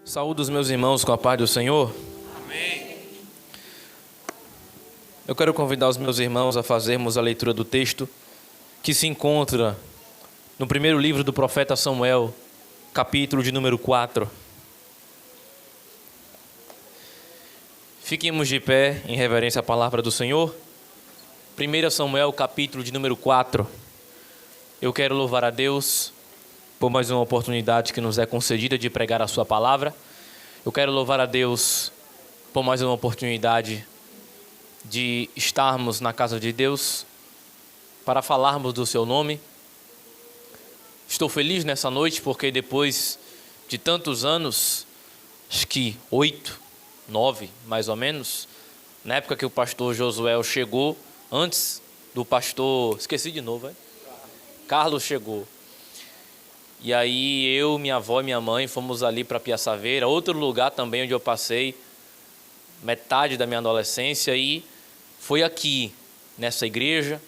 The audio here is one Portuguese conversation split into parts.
Saúdo os meus irmãos com a paz do Senhor. Amém. Eu quero convidar os meus irmãos a fazermos a leitura do texto que se encontra no primeiro livro do profeta Samuel, capítulo de número 4. Fiquemos de pé em reverência à palavra do Senhor. 1 Samuel, capítulo de número 4. Eu quero louvar a Deus por mais uma oportunidade que nos é concedida de pregar a sua palavra. Eu quero louvar a Deus por mais uma oportunidade de estarmos na casa de Deus para falarmos do seu nome. Estou feliz nessa noite porque depois de tantos anos, acho que 8, 9 mais ou menos, na época que o pastor Josué chegou, antes do pastor, esqueci de novo, Carlos chegou. E aí eu, minha avó e minha mãe fomos ali para Piaçaveira, outro lugar também onde eu passei metade da minha adolescência, e foi aqui, nessa igreja.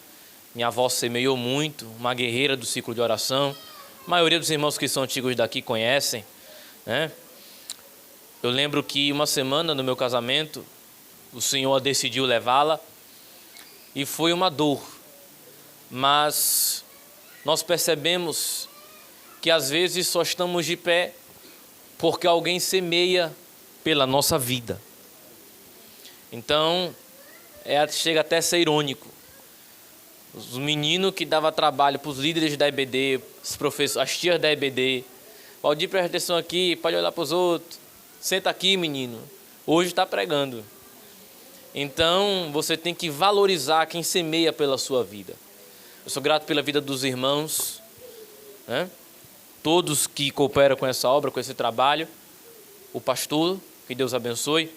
Minha avó semeou muito, uma guerreira do ciclo de oração. A maioria dos irmãos que são antigos daqui conhecem, né? Eu lembro que uma semana no meu casamento, o Senhor decidiu levá-la e foi uma dor. Mas nós percebemos que às vezes só estamos de pé porque alguém semeia pela nossa vida. Então, chega até a ser irônico. Os meninos que davam trabalho para os líderes da EBD, as tias da EBD, Valdir, presta atenção aqui, pode olhar para os outros, senta aqui, menino, hoje está pregando. Então, você tem que valorizar quem semeia pela sua vida. Eu sou grato pela vida dos irmãos, né? Todos que cooperam com essa obra, com esse trabalho, o pastor, que Deus abençoe,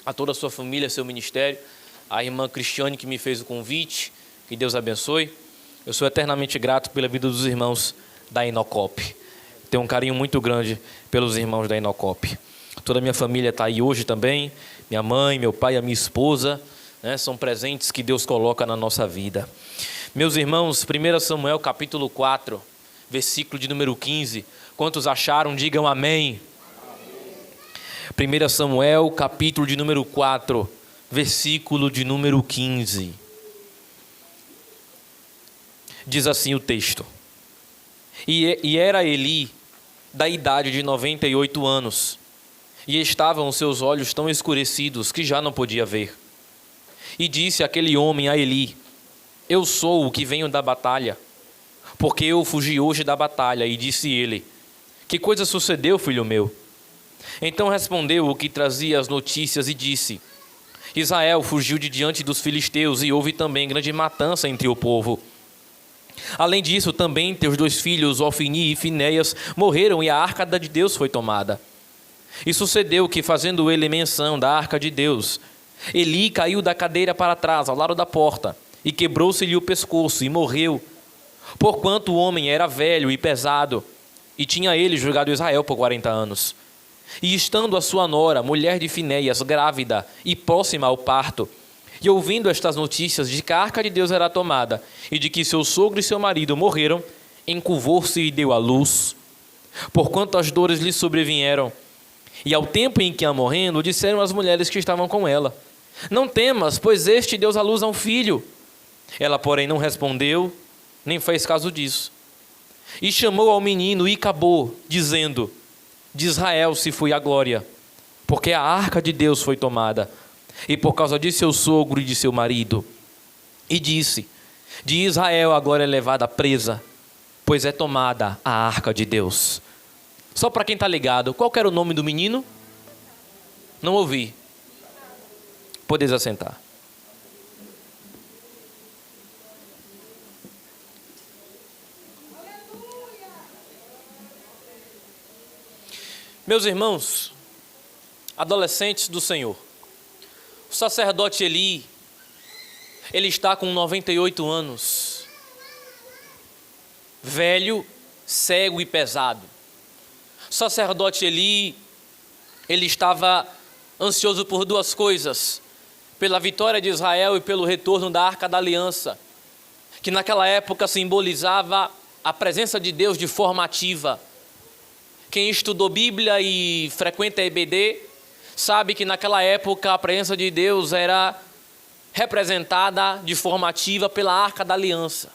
a toda a sua família, seu ministério, a irmã Cristiane que me fez o convite, que Deus abençoe. Eu sou eternamente grato pela vida dos irmãos da Inocop. Tenho um carinho muito grande pelos irmãos da Inocop. Toda a minha família está aí hoje também, minha mãe, meu pai, a minha esposa, né, são presentes que Deus coloca na nossa vida. Meus irmãos, 1 Samuel capítulo 4, versículo de número 15. Quantos acharam, digam amém. 1 Samuel, capítulo de número 4, versículo de número 15. Diz assim o texto. E era Eli da idade de 98 anos, e estavam os seus olhos tão escurecidos que já não podia ver. E disse aquele homem a Eli: eu sou o que venho da batalha, porque eu fugi hoje da batalha. E disse ele: que coisa sucedeu, filho meu? Então respondeu o que trazia as notícias e disse: Israel fugiu de diante dos filisteus, e houve também grande matança entre o povo. Além disso, também teus 2 filhos, Ofni e Finéias, morreram, e a arca de Deus foi tomada. E sucedeu que, fazendo ele menção da arca de Deus, Eli caiu da cadeira para trás, ao lado da porta, e quebrou-se-lhe o pescoço, e morreu. Porquanto o homem era velho e pesado, e tinha ele julgado Israel por 40 anos. E estando a sua nora, mulher de Finéias, grávida e próxima ao parto, e ouvindo estas notícias de que a arca de Deus era tomada, e de que seu sogro e seu marido morreram, encurvou-se e deu à luz. Porquanto as dores lhe sobrevieram. E ao tempo em que ia morrendo, disseram as mulheres que estavam com ela: não temas, pois este deu à luz a um filho. Ela, porém, não respondeu, nem fez caso disso. E chamou ao menino e acabou, dizendo: de Israel se foi a glória, porque a arca de Deus foi tomada, e por causa de seu sogro e de seu marido. E disse: de Israel a glória é levada presa, pois é tomada a arca de Deus. Só para quem está ligado, qual que era o nome do menino? Não ouvi. Podeis assentar. Meus irmãos, adolescentes do Senhor, o sacerdote Eli, ele está com 98 anos, velho, cego e pesado. O sacerdote Eli, ele estava ansioso por 2 coisas: pela vitória de Israel e pelo retorno da Arca da Aliança, que naquela época simbolizava a presença de Deus de forma ativa. Quem estudou Bíblia e frequenta a EBD, sabe que naquela época a presença de Deus era representada de forma ativa pela Arca da Aliança.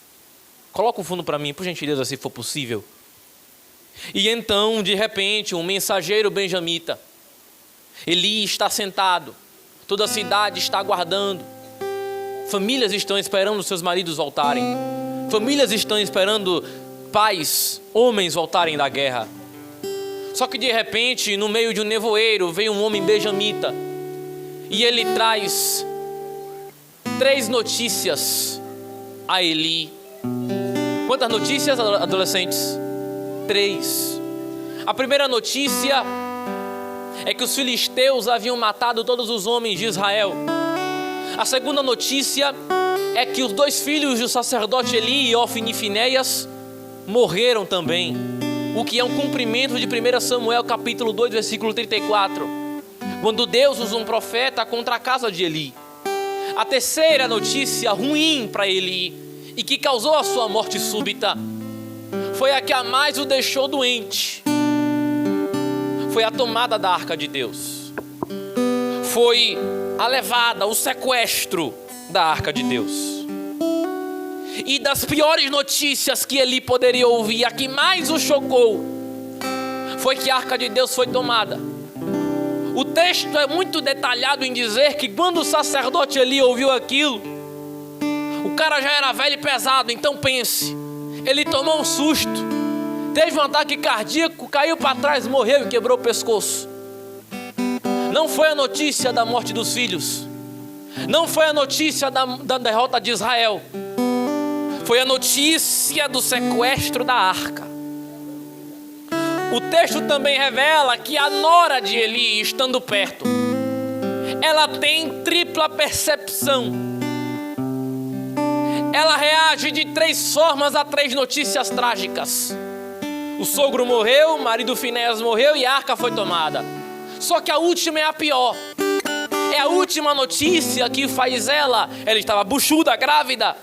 Coloca o fundo para mim, por gentileza, se for possível. E então, de repente, um mensageiro benjamita, Eli está sentado, toda a cidade está aguardando, famílias estão esperando seus maridos voltarem, famílias estão esperando pais, homens voltarem da guerra. Só que de repente, no meio de um nevoeiro, veio um homem benjamita e ele traz 3 notícias a Eli. Quantas notícias, adolescentes? 3. A primeira notícia é que os filisteus haviam matado todos os homens de Israel. A segunda notícia é que os 2 filhos do sacerdote Eli, Ofni e Finéias, morreram também. O que é um cumprimento de 1 Samuel capítulo 2, versículo 34. Quando Deus usa um profeta contra a casa de Eli. A terceira notícia ruim para Eli e que causou a sua morte súbita foi a que a mais o deixou doente. Foi a tomada da arca de Deus. Foi a levada, o sequestro da arca de Deus. E das piores notícias que Eli poderia ouvir, a que mais o chocou, foi que a arca de Deus foi tomada. O texto é muito detalhado em dizer que quando o sacerdote Eli ouviu aquilo, o cara já era velho e pesado, então pense, ele tomou um susto, teve um ataque cardíaco, caiu para trás, morreu e quebrou o pescoço. Não foi a notícia da morte dos filhos, não foi a notícia da derrota de Israel, foi a notícia do sequestro da arca. O texto também revela que a nora de Eli, estando perto, ela tem tripla percepção. Ela reage de 3 formas a 3 notícias trágicas. O sogro morreu, o marido Finéias morreu e a arca foi tomada. Só que a última é a pior. É a última notícia que faz ela estava buchuda, grávida.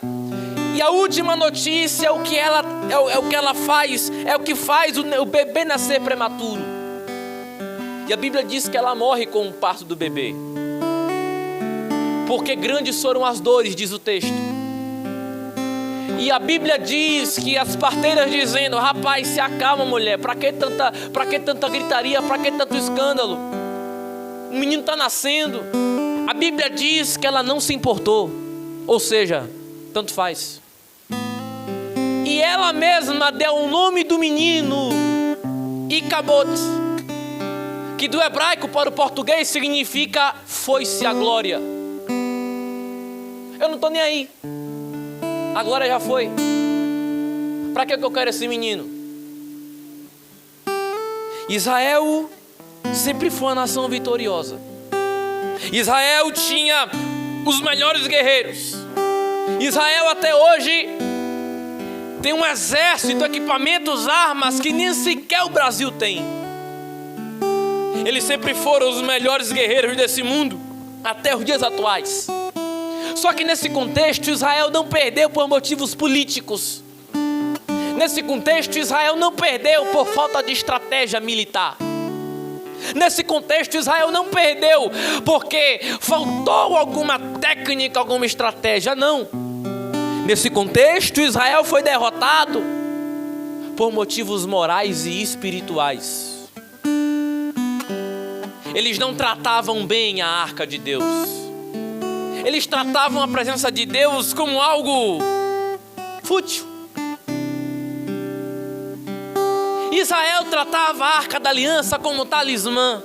E a última notícia é o que ela faz, é o que faz o bebê nascer prematuro. E a Bíblia diz que ela morre com o parto do bebê. Porque grandes foram as dores, diz o texto. E a Bíblia diz que as parteiras dizendo: rapaz, se acalma, mulher, para que tanta gritaria, para que tanto escândalo? O menino está nascendo. A Bíblia diz que ela não se importou, ou seja, tanto faz. E ela mesma deu o nome do menino, Icabod, que do hebraico para o português significa foi-se a glória. Eu não estou nem aí, a glória já foi. Para que eu quero esse menino? Israel sempre foi uma nação vitoriosa. Israel tinha os melhores guerreiros. Israel até hoje tem um exército, equipamentos, armas que nem sequer o Brasil tem. Eles sempre foram os melhores guerreiros desse mundo até os dias atuais. Só que nesse contexto Israel não perdeu por motivos políticos. Nesse contexto Israel não perdeu por falta de estratégia militar. Nesse contexto Israel não perdeu porque faltou alguma técnica, alguma estratégia, não. Nesse contexto Israel foi derrotado por motivos morais e espirituais. Eles não tratavam bem a arca de Deus. Eles tratavam a presença de Deus como algo fútil. Israel tratava a arca da aliança como talismã.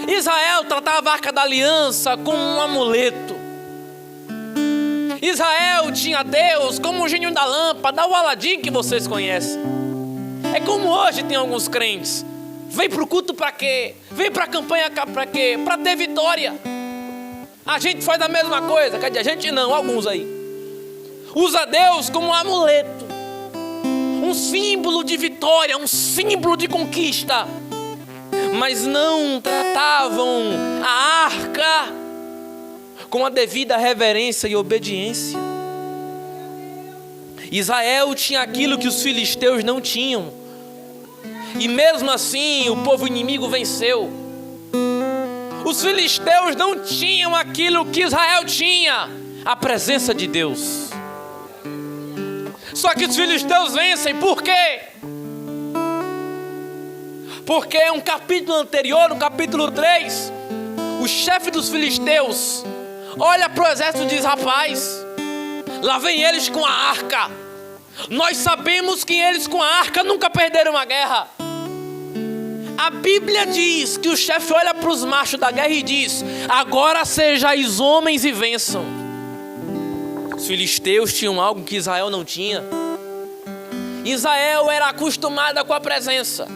Israel tratava a arca da aliança como um amuleto. Israel tinha Deus como o gênio da lâmpada, o Aladim que vocês conhecem. É como hoje tem alguns crentes. Vem para o culto para quê? Vem para a campanha para quê? Para ter vitória. A gente faz a mesma coisa. Quer dizer, a gente não, alguns aí. Usa Deus como um amuleto. Um símbolo de vitória, um símbolo de conquista. Mas não tratavam a arca com a devida reverência e obediência. Israel tinha aquilo que os filisteus não tinham. E mesmo assim o povo inimigo venceu. Os filisteus não tinham aquilo que Israel tinha, a presença de Deus. Só que os filisteus vencem, por quê? Porque um capítulo anterior, no capítulo 3, o chefe dos filisteus olha para o exército e diz: rapaz, lá vem eles com a arca. Nós sabemos que eles com a arca nunca perderam uma guerra. A Bíblia diz que o chefe olha para os machos da guerra e diz: agora sejais homens e vençam. Os filisteus tinham algo que Israel não tinha. Israel era acostumada com a presença.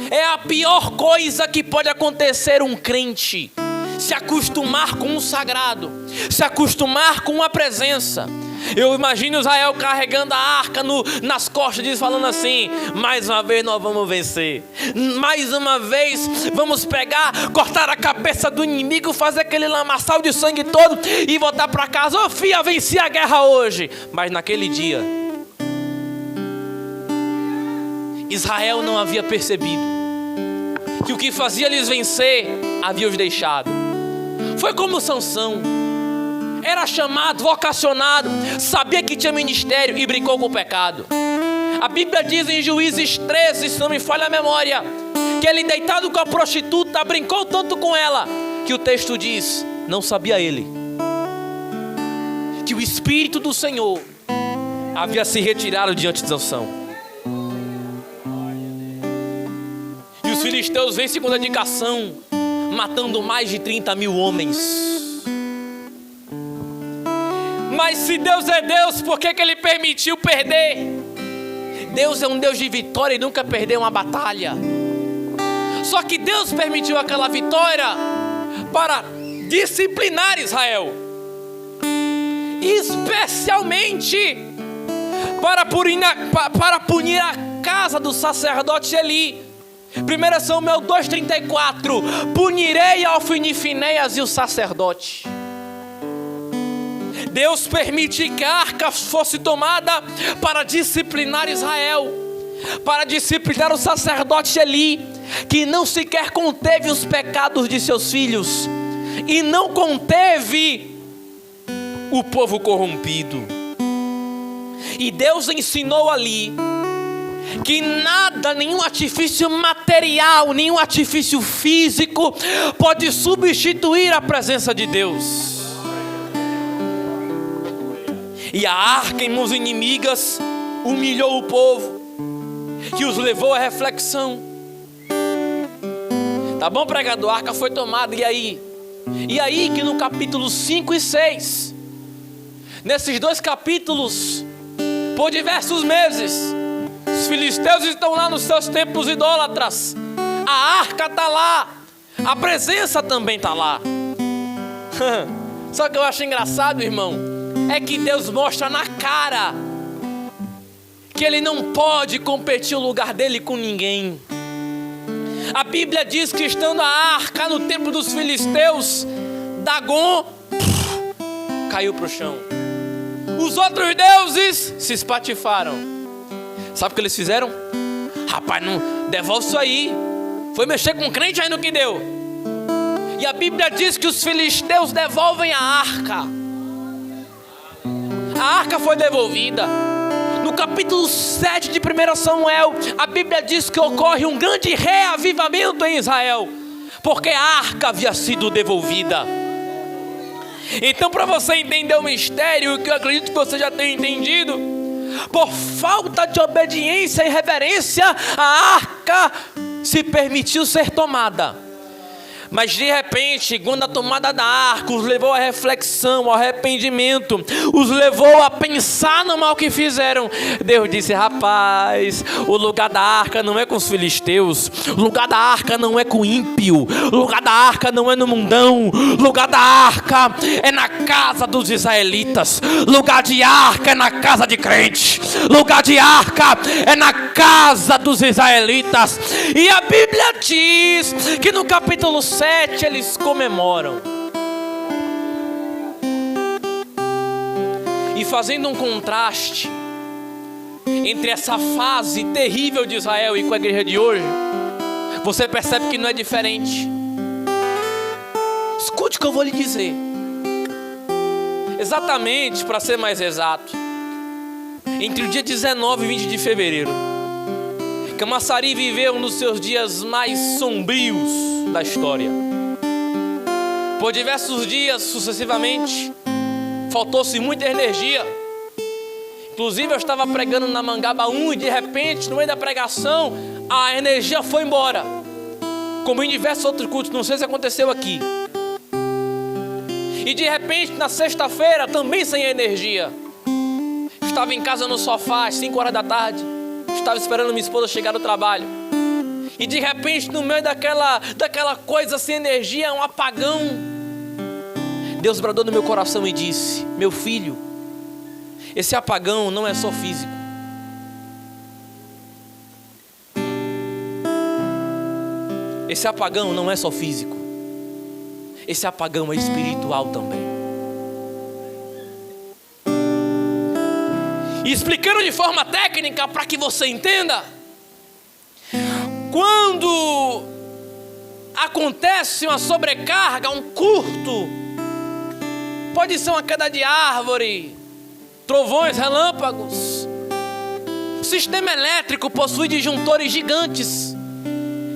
É a pior coisa que pode acontecer um crente: se acostumar com o sagrado, se acostumar com a presença. Eu imagino Israel carregando a arca nas costas, diz, falando assim: mais uma vez nós vamos vencer, mais uma vez vamos pegar, cortar a cabeça do inimigo, fazer aquele lamaçal de sangue todo e voltar para casa. Ô filha, venci a guerra hoje. Mas naquele dia Israel não havia percebido que o que fazia eles vencer havia os deixado. Foi como Sansão. Era chamado, vocacionado, sabia que tinha ministério e brincou com o pecado. A Bíblia diz em Juízes 13, se não me falha a memória, que ele, deitado com a prostituta, brincou tanto com ela, que o texto diz: não sabia ele que o Espírito do Senhor havia se retirado diante de Sansão. E os filisteus vencem com dedicação, matando mais de 30 mil homens. Mas se Deus é Deus, por que Ele permitiu perder? Deus é um Deus de vitória e nunca perdeu uma batalha. Só que Deus permitiu aquela vitória para disciplinar Israel, especialmente para punir a casa do sacerdote Eli. 1 Samuel 2,34: punirei Ofni e Finéias e o sacerdote. Deus permite que a arca fosse tomada para disciplinar Israel, para disciplinar o sacerdote Eli, que não sequer conteve os pecados de seus filhos e não conteve o povo corrompido. E Deus ensinou ali que nada, nenhum artifício material, nenhum artifício físico pode substituir a presença de Deus. E a arca em mãos inimigas humilhou o povo, que os levou à reflexão. Tá bom, pregador? A arca foi tomada, e aí? E aí que no capítulo 5 e 6, nesses dois capítulos, por diversos meses, os filisteus estão lá nos seus templos idólatras. A arca está lá, a presença também está lá. Só que eu acho engraçado, irmão, é que Deus mostra na cara que Ele não pode competir o lugar dele com ninguém. A Bíblia diz que, estando a arca no templo dos filisteus, Dagon caiu para o chão. Os outros deuses se espatifaram. Sabe o que eles fizeram? Rapaz, não devolve isso aí. Foi mexer com crente aí no que deu. E a Bíblia diz que os filisteus devolvem a arca. A arca foi devolvida. No capítulo 7 de 1 Samuel, a Bíblia diz que ocorre um grande reavivamento em Israel, porque a arca havia sido devolvida. Então, para você entender o mistério, que eu acredito que você já tenha entendido, por falta de obediência e reverência, a arca se permitiu ser tomada. Mas de repente, quando a tomada da arca os levou à reflexão, ao arrependimento, os levou a pensar no mal que fizeram, Deus disse: rapaz, o lugar da arca não é com os filisteus, o lugar da arca não é com o ímpio, o lugar da arca não é no mundão, o lugar da arca é na casa dos israelitas, lugar de arca é na casa de crente, lugar de arca é na casa dos israelitas. E a Bíblia diz que no capítulo 7 eles comemoram. E fazendo um contraste, entre essa fase terrível de Israel e com a igreja de hoje, você percebe que não é diferente. Escute o que eu vou lhe dizer. Exatamente, para ser mais exato, entre o dia 19 e 20 de fevereiro, Camaçari viveu um dos seus dias mais sombrios da história. Por diversos dias sucessivamente, faltou-se muita energia. Inclusive eu estava pregando na Mangaba 1 e de repente, no meio da pregação, a energia foi embora. Como em diversos outros cultos, não sei se aconteceu aqui. E de repente, na sexta-feira, também sem energia. Estava em casa no sofá às 5 horas da tarde. Estava esperando minha esposa chegar do trabalho. E de repente, no meio daquela coisa sem energia, um apagão. Deus bradou no meu coração e disse: meu filho, esse apagão não é só físico. Esse apagão não é só físico. Esse apagão é espiritual também. E explicando de forma técnica para que você entenda, quando acontece uma sobrecarga, um curto, pode ser uma queda de árvore, trovões, relâmpagos. O sistema elétrico possui disjuntores gigantes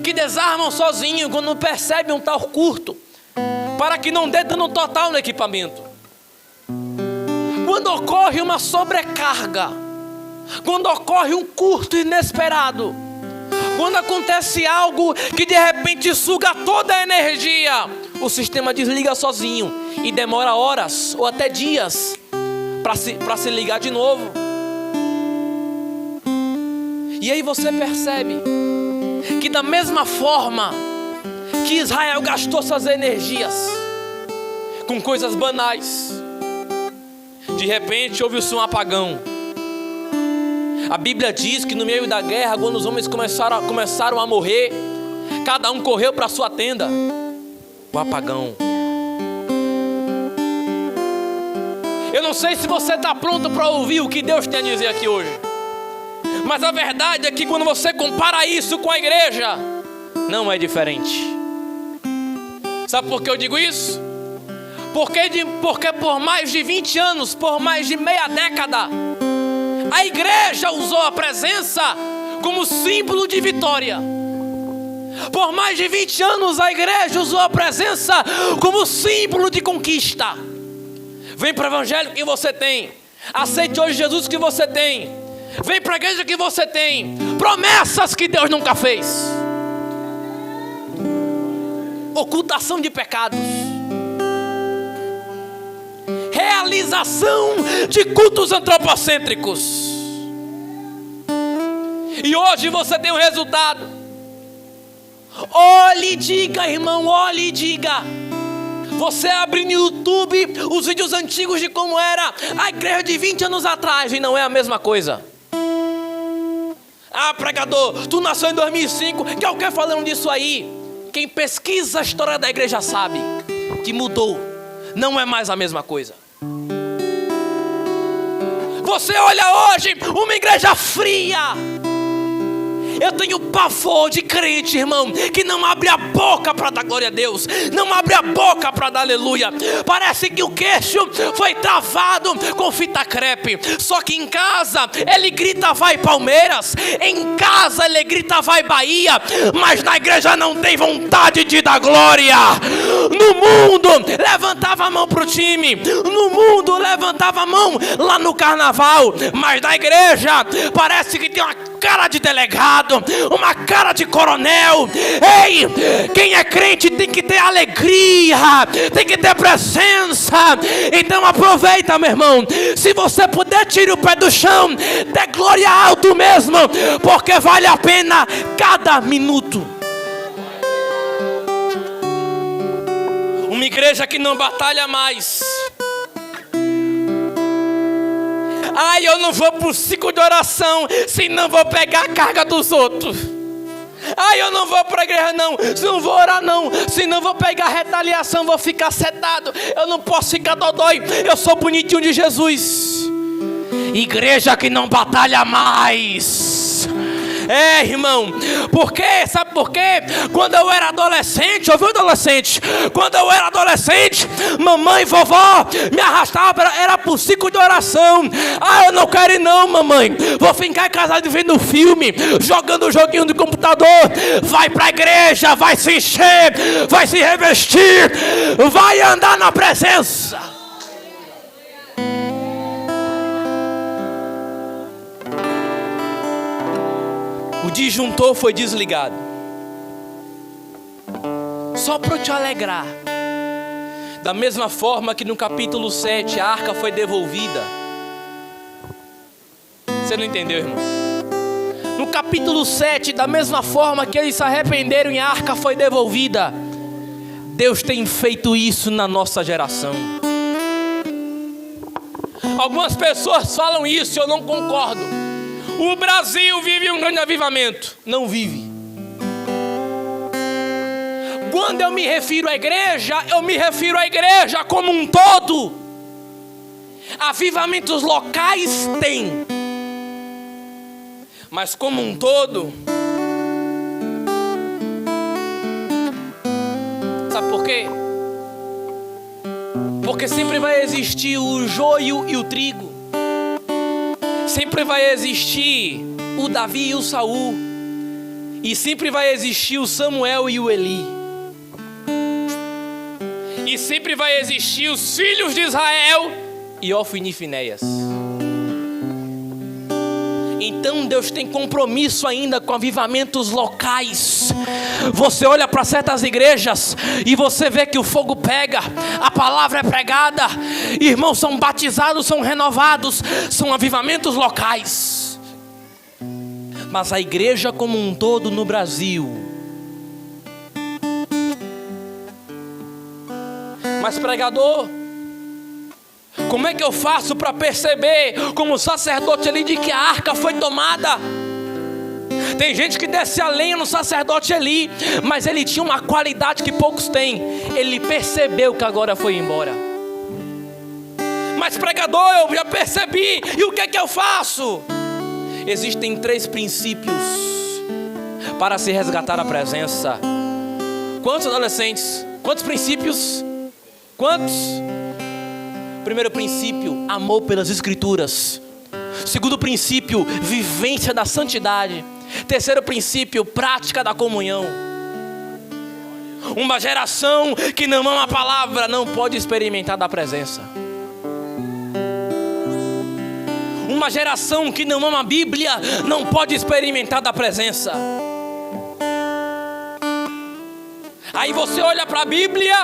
que desarmam sozinho quando percebem um tal curto, para que não dê dano total no equipamento. Quando ocorre uma sobrecarga, quando ocorre um curto inesperado, quando acontece algo que de repente suga toda a energia, o sistema desliga sozinho e demora horas ou até dias para se ligar de novo. E aí você percebe que da mesma forma que Israel gastou suas energias com coisas banais, de repente houve-se um apagão. A Bíblia diz que no meio da guerra, quando os homens começaram a morrer, cada um correu para a sua tenda. O apagão. Eu não sei se você está pronto para ouvir o que Deus tem a dizer aqui hoje, mas a verdade é que quando você compara isso com a igreja, não é diferente. Sabe por que eu digo isso? Porque por mais de 20 anos, por mais de meia década, a igreja usou a presença como símbolo de vitória. Por mais de 20 anos a igreja usou a presença como símbolo de conquista. Vem para o evangelho que você tem. Aceite hoje Jesus que você tem. Vem para a igreja que você tem. Promessas que Deus nunca fez. Ocultação de pecados. Realização de cultos antropocêntricos. E hoje você tem um resultado. Olhe e diga, irmão, olhe e diga. Você abre no YouTube os vídeos antigos de como era a igreja de 20 anos atrás e não é a mesma coisa. Ah, pregador, tu nasceu em 2005, que é o que falando disso aí? Quem pesquisa a história da igreja sabe que mudou, não é mais a mesma coisa. Você olha hoje uma igreja fria. Eu tenho pavor de crente, irmão, que não abre a boca para dar glória a Deus, não abre a boca para dar aleluia. Parece que o queixo foi travado com fita crepe. Só que em casa ele grita vai Palmeiras, em casa ele grita vai Bahia, mas na igreja não tem vontade de dar glória. No mundo levantava a mão pro time, no mundo levantava a mão lá no carnaval, mas na igreja parece que tem uma cara de delegado, uma cara de coronel. Ei, quem é crente tem que ter alegria, tem que ter presença. Então aproveita, meu irmão. Se você puder, tire o pé do chão, dê glória alto mesmo, porque vale a pena cada minuto. Uma igreja que não batalha mais. Ai, eu não vou para o ciclo de oração, senão vou pegar a carga dos outros. Ai, eu não vou para a igreja não, se não vou orar não, senão vou pegar a retaliação, vou ficar setado. Eu não posso ficar dodói, eu sou bonitinho de Jesus. Igreja que não batalha mais. Irmão, por quê? Sabe por quê? Quando eu era adolescente, ouviu, adolescente? Quando eu era adolescente, mamãe e vovó me arrastavam, era por ciclo de oração. Eu não quero ir não, mamãe. Vou ficar em casa vendo filme, jogando joguinho do computador. Vai pra igreja, vai se encher, vai se revestir, vai andar na presença. O disjuntor foi desligado. Só para te alegrar. Da mesma forma que no capítulo 7 a arca foi devolvida. Você não entendeu, irmão? No capítulo 7, da mesma forma que eles se arrependeram e a arca foi devolvida, Deus tem feito isso na nossa geração. Algumas pessoas falam isso e eu não concordo. O Brasil vive um grande avivamento. Não vive. Quando eu me refiro à igreja, eu me refiro à igreja como um todo. Avivamentos locais tem, mas como um todo. Sabe por quê? Porque sempre vai existir o joio e o trigo. Sempre vai existir o Davi e o Saul. E sempre vai existir o Samuel e o Eli. E sempre vai existir os filhos de Israel e Ofni e Finéias. Então Deus tem compromisso ainda com avivamentos locais. Você olha para certas igrejas e você vê que o fogo pega, a palavra é pregada, irmãos são batizados, são renovados, são avivamentos locais. Mas a igreja como um todo no Brasil, mas pregador, como é que eu faço para perceber, como sacerdote ali, de que a arca foi tomada? Tem gente que desce a lenha no sacerdote Eli, mas ele tinha uma qualidade que poucos têm. Ele percebeu que agora foi embora. Mas pregador, eu já percebi, e o que é que eu faço? Existem 3 princípios para se resgatar a presença. Quantos adolescentes? Quantos princípios? Quantos? Primeiro princípio, amor pelas escrituras. Segundo princípio, vivência da santidade. Terceiro princípio, prática da comunhão. Uma geração que não ama a palavra não pode experimentar da presença. Uma geração que não ama a Bíblia não pode experimentar da presença. Aí você olha para a Bíblia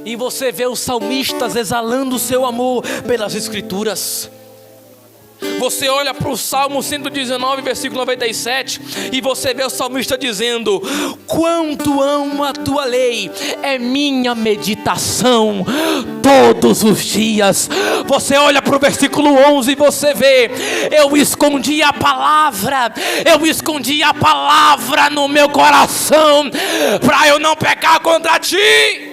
e você vê os salmistas exalando o seu amor pelas escrituras. Você olha para o Salmo 119, versículo 97, e você vê o salmista dizendo: quanto amo a tua lei, é minha meditação todos os dias. Você olha para o versículo 11 e você vê: eu escondi a palavra no meu coração, para eu não pecar contra ti.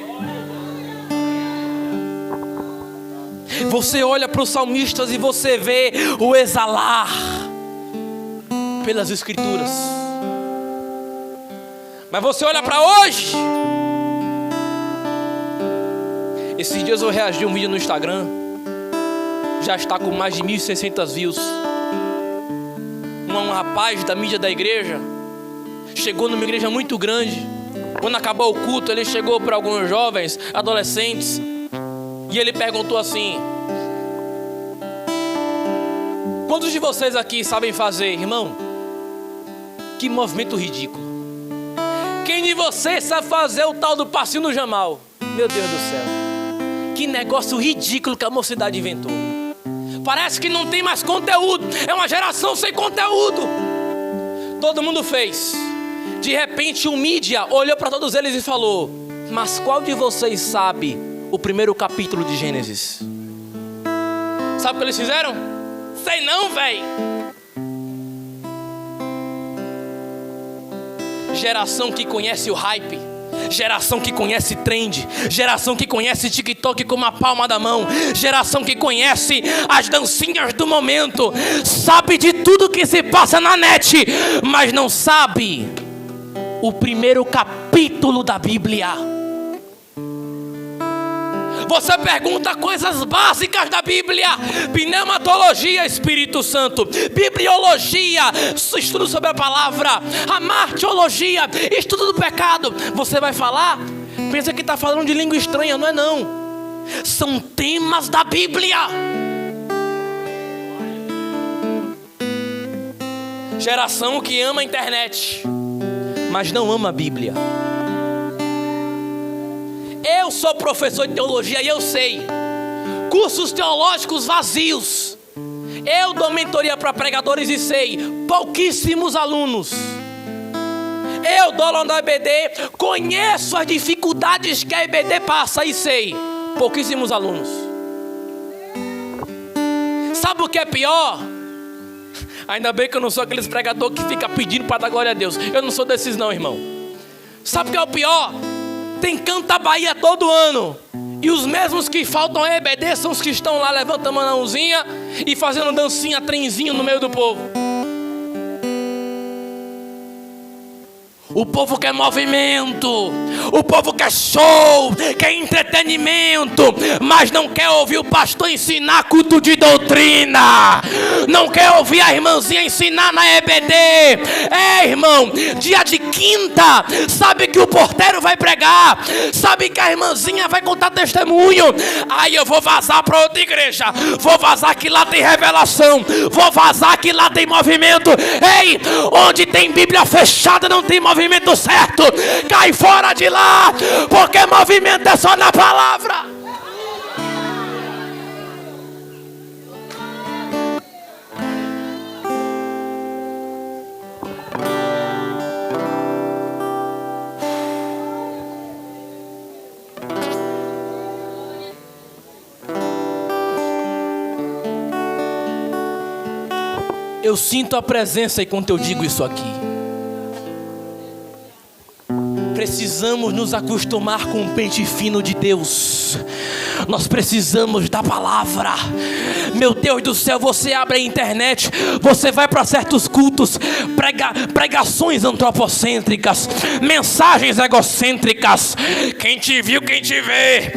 Você olha para os salmistas e você vê o exalar pelas escrituras. Mas você olha para hoje. Esses dias eu reagi a um vídeo no Instagram. Já está com mais de 1.600 views. Um rapaz da mídia da igreja chegou numa igreja muito grande. Quando acabou o culto, ele chegou para alguns jovens, adolescentes, e ele perguntou assim: quantos de vocês aqui sabem fazer, irmão? Que movimento ridículo. Quem de vocês sabe fazer o tal do passinho no Jamal? Meu Deus do céu. Que negócio ridículo que a mocidade inventou. Parece que não tem mais conteúdo. É uma geração sem conteúdo. Todo mundo fez. De repente o mídia olhou para todos eles e falou: mas qual de vocês sabe o primeiro capítulo de Gênesis? Sabe o que eles fizeram? Sei não, velho. Geração que conhece o hype. Geração que conhece trend, geração que conhece TikTok com a palma da mão, geração que conhece as dancinhas do momento, sabe de tudo que se passa na net, mas não sabe o primeiro capítulo da Bíblia. Você pergunta coisas básicas da Bíblia: pneumatologia, Espírito Santo; bibliologia, estudo sobre a palavra; a martiologia, estudo do pecado. Você vai falar, pensa que está falando de língua estranha. Não é não, são temas da Bíblia. Geração que ama a internet, mas não ama a Bíblia. Eu sou professor de teologia e eu sei. Cursos teológicos vazios. Eu dou mentoria para pregadores e sei. Pouquíssimos alunos. Eu dou aula na EBD. Conheço as dificuldades que a EBD passa e sei. Pouquíssimos alunos. Sabe o que é pior? Ainda bem que eu não sou aqueles pregadores que fica pedindo para dar glória a Deus. Eu não sou desses não, irmão. Sabe o que é o pior? Tem Canta Bahia todo ano, e os mesmos que faltam a EBD são os que estão lá levantando a mãozinha e fazendo dancinha, trenzinho no meio do povo. O povo quer movimento, o povo quer show, quer entretenimento, mas não quer ouvir o pastor ensinar culto de doutrina, não quer ouvir a irmãzinha ensinar na EBD. Irmão, dia de quinta, sabe que o porteiro vai pregar, sabe que a irmãzinha vai contar testemunho. Aí eu vou vazar para outra igreja, vou vazar que lá tem revelação, vou vazar que lá tem movimento. Ei, onde tem Bíblia fechada não tem movimento certo. Cai fora de lá, porque movimento é só na palavra. Eu sinto a presença enquanto eu digo isso aqui. Precisamos nos acostumar com o pente fino de Deus. Nós precisamos da palavra. Meu Deus do céu, você abre a internet, você vai para certos cultos, pregações antropocêntricas, mensagens egocêntricas. Quem te viu, quem te vê.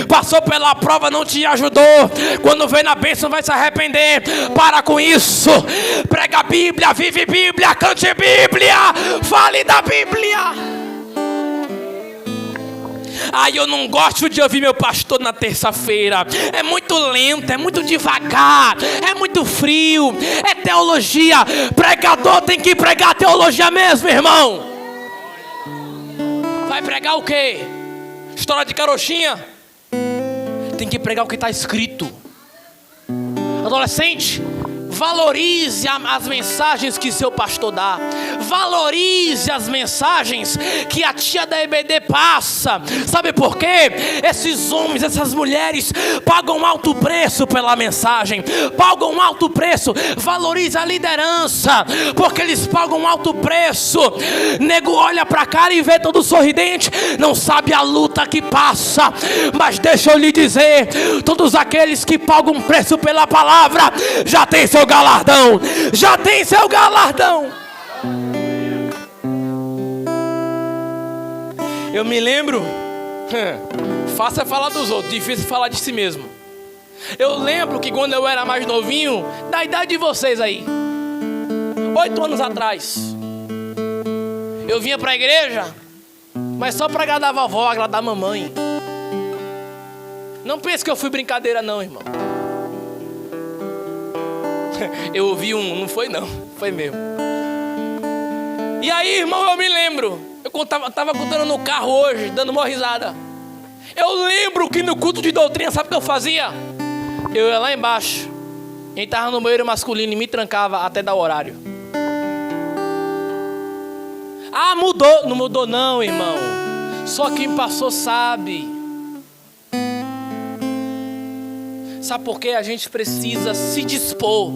Passou pela prova, não te ajudou. Quando vem na bênção vai se arrepender. Para com isso. Prega a Bíblia, vive Bíblia, cante Bíblia, fale da Bíblia. Eu não gosto de ouvir meu pastor na terça-feira. É muito lento, é muito devagar, é muito frio, é teologia. Pregador tem que pregar teologia mesmo, irmão. Vai pregar o quê? História de carochinha? Tem que pregar o que está escrito. Adolescente, valorize as mensagens que seu pastor dá. Valorize as mensagens que a tia da EBD passa. Sabe por quê? Esses homens, essas mulheres pagam alto preço pela mensagem, pagam alto preço. Valorize a liderança, porque eles pagam alto preço. Nego olha pra cara e vê todo sorridente, não sabe a luta que passa. Mas deixa eu lhe dizer, todos aqueles que pagam preço pela palavra já tem seu galardão, já tem seu galardão. Eu me lembro, fácil é falar dos outros, difícil falar de si mesmo. Eu lembro que quando eu era mais novinho, da idade de vocês aí, 8 anos atrás, eu vinha pra igreja, mas só pra agradar a vovó, agradar a mamãe. Não pense que eu fui brincadeira não, irmão. Eu ouvi não foi não, foi mesmo. E aí, irmão, eu me lembro, eu tava contando no carro hoje, dando uma risada. Eu lembro que no culto de doutrina, sabe o que eu fazia? Eu ia lá embaixo, entrava no banheiro masculino e me trancava até dar o horário. Mudou? Não mudou não, irmão. Só quem passou sabe. Sabe por quê? A gente precisa se dispor.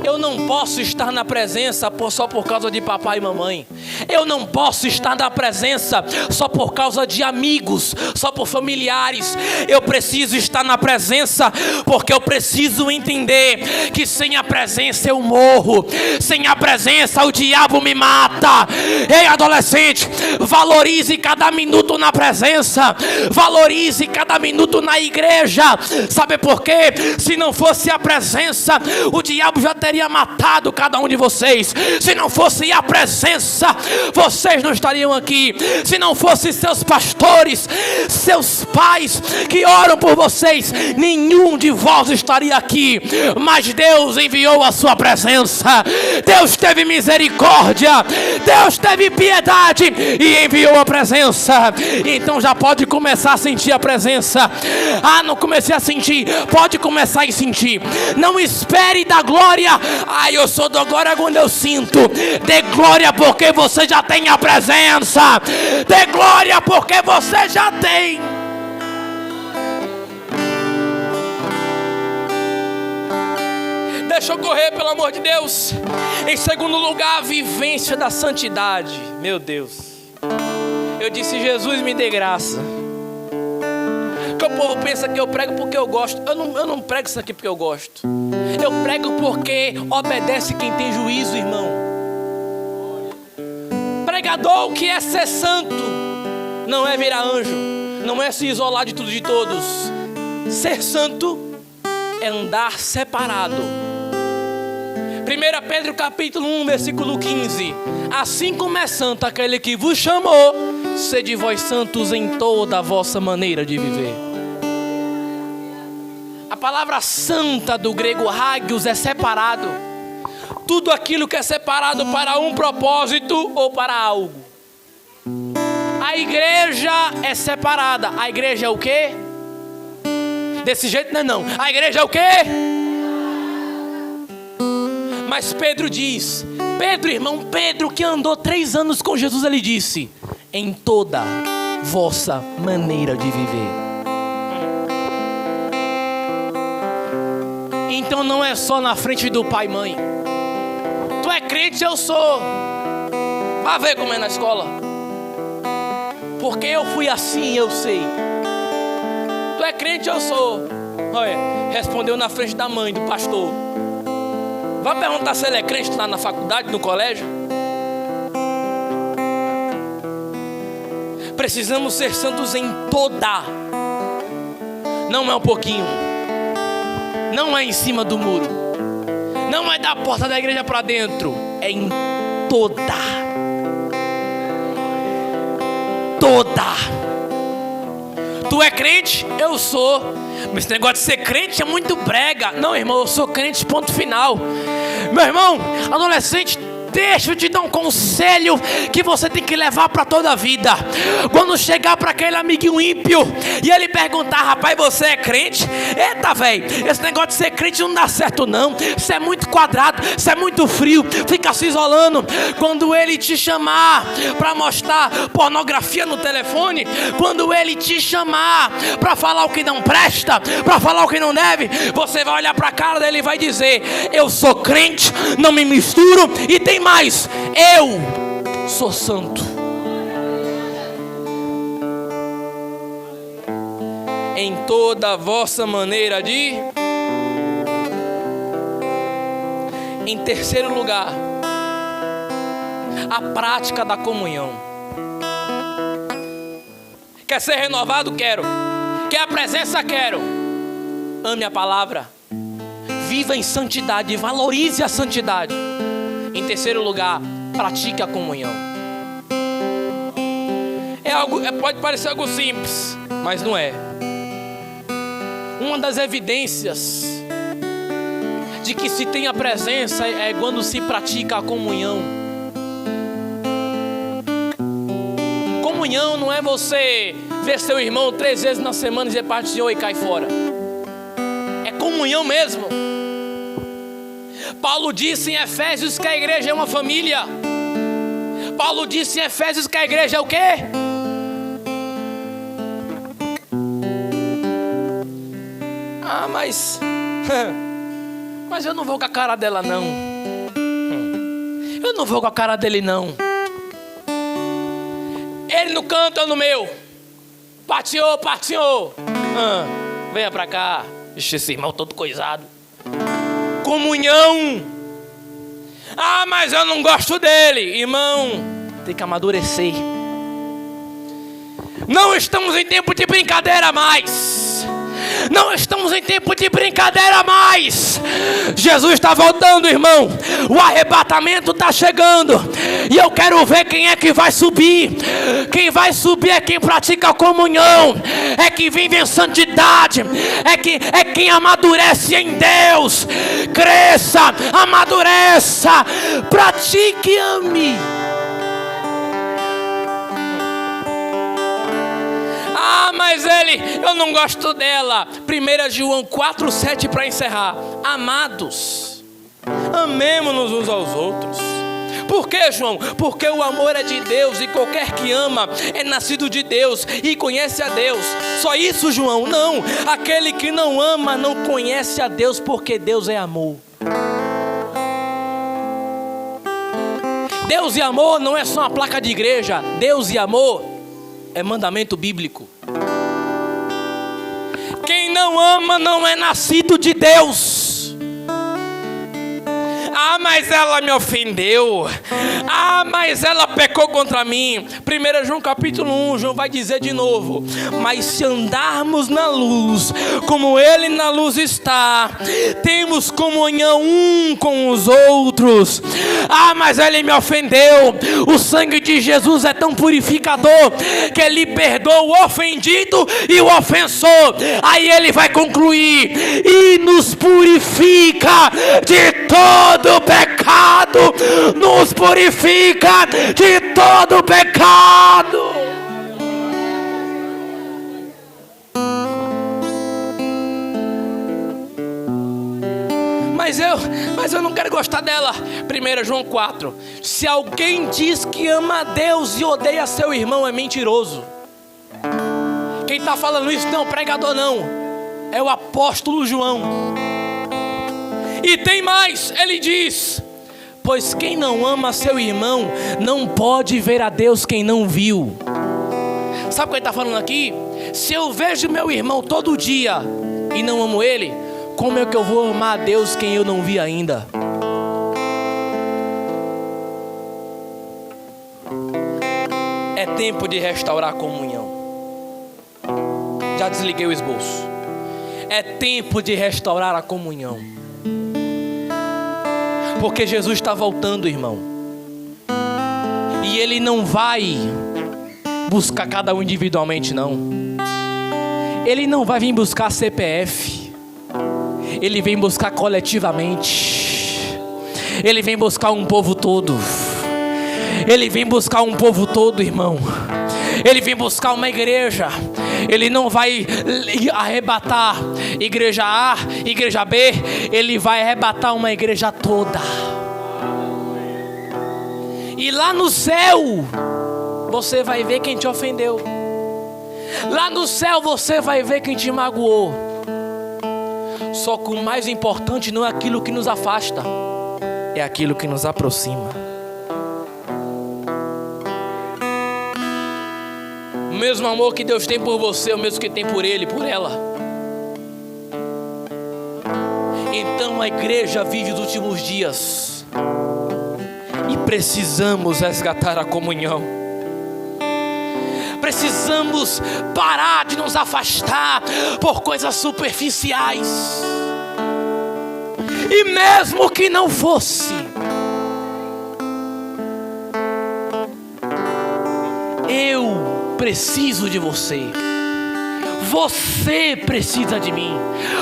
Eu não posso estar na presença só por causa de papai e mamãe. Eu não posso estar na presença só por causa de amigos, só por familiares. Eu preciso estar na presença porque eu preciso entender que sem a presença eu morro. Sem a presença o diabo me mata. Ei, adolescente, valorize cada minuto na presença. Valorize cada minuto na igreja. Sabe por quê? Se não fosse a presença, o diabo já teria matado cada um de vocês. Se não fosse a presença, vocês não estariam aqui. Se não fossem seus pastores, seus pais que oram por vocês, nenhum de vós estaria aqui. Mas Deus enviou a sua presença. Deus teve misericórdia. Deus teve piedade e enviou a presença. Então já pode começar a sentir a presença. Ah, não comecei a sentir. Pode começar a sentir. Não espere dar glória. Ah, eu sou da glória quando eu sinto. Dê glória porque você já tem a presença. Dê glória porque você já tem. Deixa eu correr, pelo amor de Deus. Em segundo lugar, a vivência da santidade. Meu Deus. Eu disse, Jesus, me dê graça. Que o povo pensa que eu prego porque eu gosto. Eu não prego isso aqui porque eu gosto. Eu prego porque obedece quem tem juízo, irmão. Pregador, o que é ser santo? Não é virar anjo. Não é se isolar de tudo e de todos. Ser santo é andar separado. 1 Pedro capítulo 1, versículo 15. Assim como é santo aquele que vos chamou, sede vós santos em toda a vossa maneira de viver. A palavra santa do grego hagios é separado. Tudo aquilo que é separado para um propósito ou para algo. A igreja é separada. A igreja é o quê? Desse jeito não. A igreja é o quê? Mas Pedro diz, irmão Pedro, que andou 3 anos com Jesus, ele disse, em toda vossa maneira de viver. Então não é só na frente do pai e mãe. Tu é crente, eu sou. Vá ver como é na escola. Porque eu fui assim, eu sei. Tu é crente, eu sou. Olha, respondeu na frente da mãe, do pastor. Vai perguntar se ele é crente lá na faculdade, no colégio. Precisamos ser santos em toda. Não é um pouquinho. Não é em cima do muro. Não é da porta da igreja para dentro. É em toda. Toda. Tu é crente? Eu sou. Mas esse negócio de ser crente é muito brega. Não, irmão, eu sou crente, ponto final. Meu irmão, adolescente, deixa eu te dar um conselho que você tem que levar para toda a vida. Quando chegar para aquele amiguinho ímpio e ele perguntar, rapaz, você é crente? Eita, velho, esse negócio de ser crente não dá certo não. Você é muito quadrado, você é muito frio, fica se isolando. Quando ele te chamar para mostrar pornografia no telefone, quando ele te chamar para falar o que não presta, para falar o que não deve, você vai olhar para a cara dele e vai dizer, eu sou crente, não me misturo e tem mais, eu sou santo. Em toda a vossa maneira de. Em terceiro lugar, a prática da comunhão. Quer ser renovado? Quero. Quer a presença? Quero. Ame a palavra. Viva em santidade, valorize a santidade. Em terceiro lugar, pratique a comunhão. Pode parecer algo simples, mas não é. Uma das evidências de que se tem a presença é quando se pratica a comunhão. Comunhão não é você ver seu irmão 3 vezes na semana e dizer Pai do Senhor e cai fora. É comunhão mesmo. Paulo disse em Efésios que a igreja é uma família. Paulo disse em Efésios que a igreja é o quê? mas eu não vou com a cara dela não. Eu não vou com a cara dele não. Ele no canto, eu no meu. Partiu. Venha pra cá. Ixi, esse irmão todo coisado. Comunhão. Ah, mas eu não gosto dele. Irmão, tem que amadurecer. Não estamos em tempo de brincadeira mais. Não estamos em tempo de brincadeira mais. Jesus está voltando, irmão. O arrebatamento está chegando. E eu quero ver quem é que vai subir. Quem vai subir é quem pratica a comunhão. É quem vive em santidade. É quem amadurece em Deus. Cresça, amadureça, pratique e ame. Ah, mas eu não gosto dela. 1 João 4,7 para encerrar. Amados, amemo-nos uns aos outros. Por quê, João? Porque o amor é de Deus, e qualquer que ama é nascido de Deus e conhece a Deus. Só isso, João? Não. Aquele que não ama não conhece a Deus, porque Deus é amor. Deus e amor não é só uma placa de igreja. Deus e amor é mandamento bíblico. Quem não ama não é nascido de Deus. Ah, mas ela me ofendeu. Ah, mas ela pecou contra mim. 1 João capítulo 1, João vai dizer de novo: mas se andarmos na luz, como Ele na luz está, temos comunhão um com os outros. Ah, mas ele me ofendeu. O sangue de Jesus é tão purificador que Ele perdoa o ofendido e o ofensor. Aí Ele vai concluir: e nos purifica de todo pecado. Nos purifica de todo pecado. Mas eu não quero gostar dela. 1 João 4. Se alguém diz que ama a Deus e odeia seu irmão, é mentiroso. Quem está falando isso não é o pregador não, é o apóstolo João. E tem mais, ele diz: pois quem não ama seu irmão não pode ver a Deus quem não viu. Sabe o que ele está falando aqui? Se eu vejo meu irmão todo dia e não amo ele, como é que eu vou amar a Deus quem eu não vi ainda? É tempo de restaurar a comunhão. Já desliguei o esboço. É tempo de restaurar a comunhão. Porque Jesus está voltando, irmão. E Ele não vai buscar cada um individualmente, não. Ele não vai vir buscar CPF. Ele vem buscar coletivamente. Ele vem buscar um povo todo. Ele vem buscar um povo todo, irmão. Ele vem buscar uma igreja. Ele não vai arrebatar igreja A, igreja B. Ele vai arrebatar uma igreja toda. E lá no céu você vai ver quem te ofendeu. Lá no céu você vai ver quem te magoou. Só que o mais importante não é aquilo que nos afasta, é aquilo que nos aproxima. O mesmo amor que Deus tem por você é o mesmo que tem por ele, por ela. Então a igreja vive os últimos dias e precisamos resgatar a comunhão. Precisamos parar de nos afastar por coisas superficiais. E mesmo que não fosse, eu preciso de você. Você precisa de mim.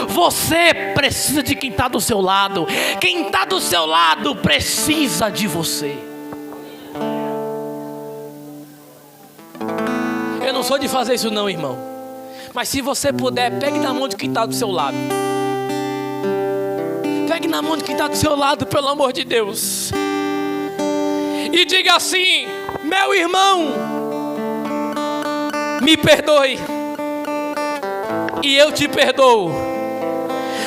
Você precisa de quem está do seu lado. Quem está do seu lado precisa de você. Eu não sou de fazer isso não, irmão. Mas se você puder, pegue na mão de quem está do seu lado. Pegue na mão de quem está do seu lado, pelo amor de Deus. E diga assim: meu irmão, me perdoe. E eu te perdoo.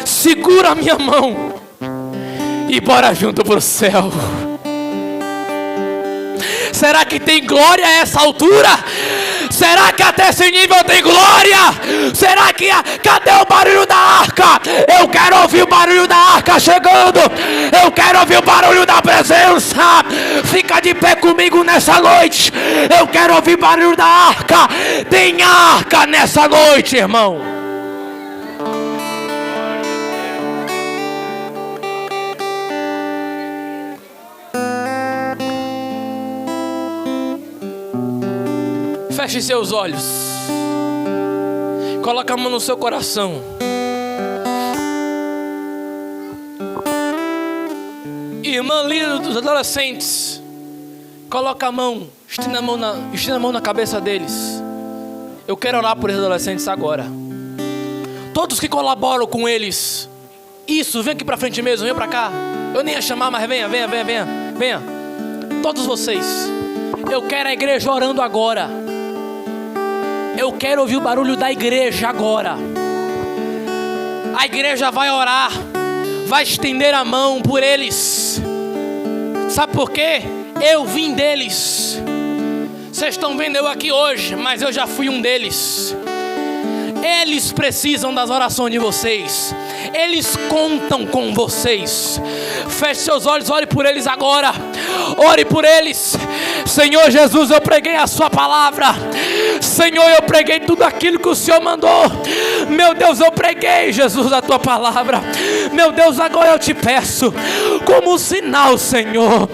Segura a minha mão e bora junto pro céu. Será que tem glória a essa altura? Será que até esse nível tem glória? Será que... Cadê o barulho da arca? Eu quero ouvir o barulho da arca chegando. Eu quero ouvir o barulho da presença. Fica de pé comigo nessa noite. Eu quero ouvir o barulho da arca. Tem arca nessa noite, irmão. Feche seus olhos. Coloca a mão no seu coração. Irmã líder dos adolescentes, coloca a mão, estenda a mão na cabeça deles. Eu quero orar por esses adolescentes agora. Todos que colaboram com eles. Isso, vem aqui pra frente mesmo, vem pra cá. Eu nem ia chamar, mas venha. Todos vocês. Eu quero a igreja orando agora. Eu quero ouvir o barulho da igreja agora. A igreja vai orar, vai estender a mão por eles. Sabe por quê? Eu vim deles. Vocês estão vendo eu aqui hoje, mas eu já fui um deles. Eles precisam das orações de vocês. Eles contam com vocês. Feche seus olhos, ore por eles agora. Ore por eles. Senhor Jesus, eu preguei a sua palavra. Senhor, eu preguei tudo aquilo que o Senhor mandou. Meu Deus, eu preguei, Jesus, a tua palavra. Meu Deus, agora eu te peço, como sinal, Senhor,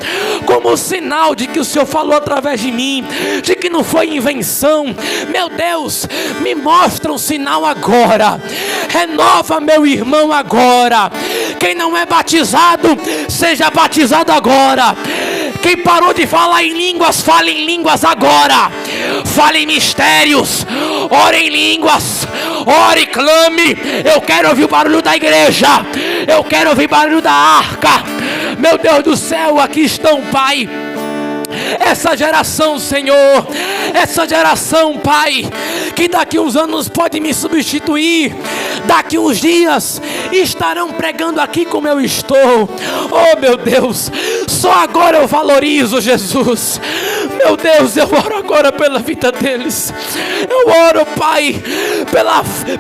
como sinal de que o Senhor falou através de mim, de que não foi invenção. Meu Deus, me mostra um sinal agora. Renova meu irmão agora. Quem não é batizado, seja batizado agora. Quem parou de falar em línguas, fale em línguas agora. Fale em mistérios. Ore em línguas. Ore e clame. Eu quero ouvir o barulho da igreja. Eu quero ouvir o barulho da arca. Meu Deus do céu, aqui estão, Pai. Essa geração, Senhor, essa geração, Pai, que daqui uns anos pode me substituir, daqui uns dias estarão pregando aqui como eu estou. Oh meu Deus, só agora eu valorizo, Jesus. Meu Deus, eu oro agora pela vida deles. Eu oro, Pai,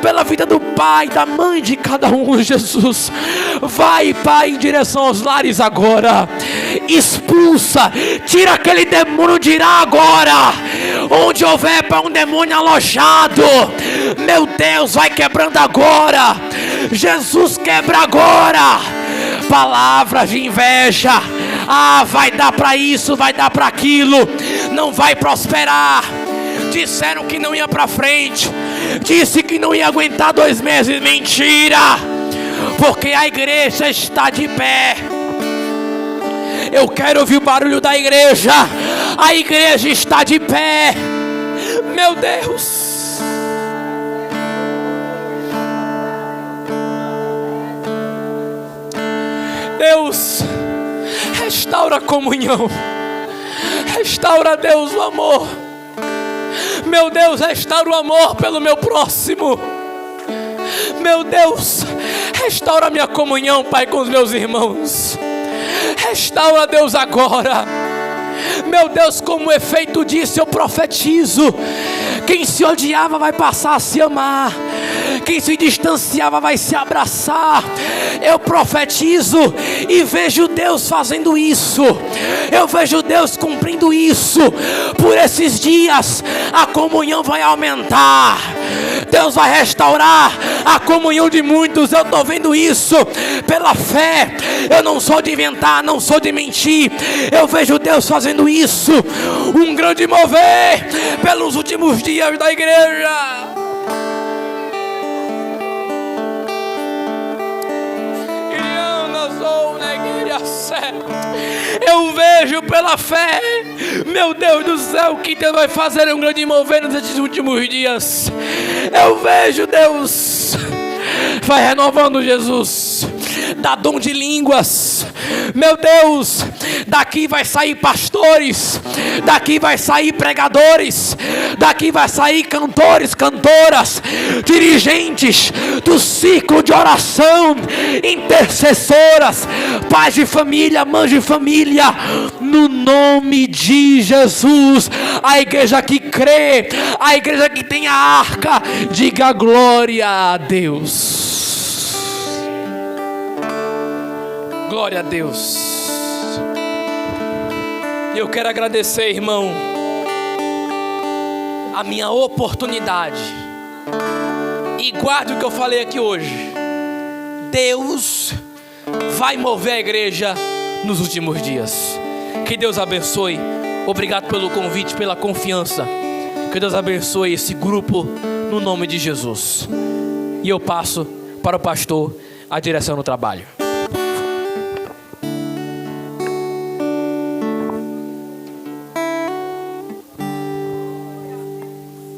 pela vida do pai, da mãe de cada um, Jesus. Vai, Pai, em direção aos lares agora. Expulsa, tira aquele demônio de Irá agora. Onde houver para um demônio alojado, meu Deus, vai quebrando agora. Jesus, quebra agora palavras de inveja. Vai dar para isso, vai dar para aquilo, não vai prosperar. Disseram que não ia para frente, disse que não ia aguentar 2 meses. Mentira, porque a igreja está de pé. Eu quero ouvir o barulho da igreja. A igreja está de pé. Meu Deus. Deus, restaura a comunhão. Restaura, Deus, o amor. Meu Deus, restaura o amor pelo meu próximo. Meu Deus, restaura a minha comunhão, Pai, com os meus irmãos. Restaura, Deus, agora. Meu Deus, como efeito disso eu profetizo: quem se odiava vai passar a se amar, quem se distanciava vai se abraçar. Eu profetizo e vejo Deus fazendo isso. Eu vejo Deus cumprindo isso. Por esses dias a comunhão vai aumentar. Deus vai restaurar a comunhão de muitos. Eu estou vendo isso pela fé. Eu não sou de inventar, não sou de mentir. Eu vejo Deus fazendo isso. Um grande mover pelos últimos dias da igreja. Eu vejo pela fé, meu Deus do céu, que Deus vai fazer um grande mover nesses últimos dias. Eu vejo, Deus, vai renovando, Jesus. dar dom de línguas. Meu Deus, daqui vai sair pastores, daqui vai sair pregadores, daqui vai sair cantores, cantoras, dirigentes do ciclo de oração, intercessoras, pais de família, mães de família, no nome de Jesus. A igreja que crê, a igreja que tem a arca, diga glória a Deus. Glória a Deus. Eu quero agradecer, irmão, a minha oportunidade. E guarde o que eu falei aqui hoje. Deus vai mover a igreja nos últimos dias. Que Deus abençoe. Obrigado pelo convite, pela confiança. Que Deus abençoe esse grupo no nome de Jesus. E eu passo para o pastor a direção do trabalho.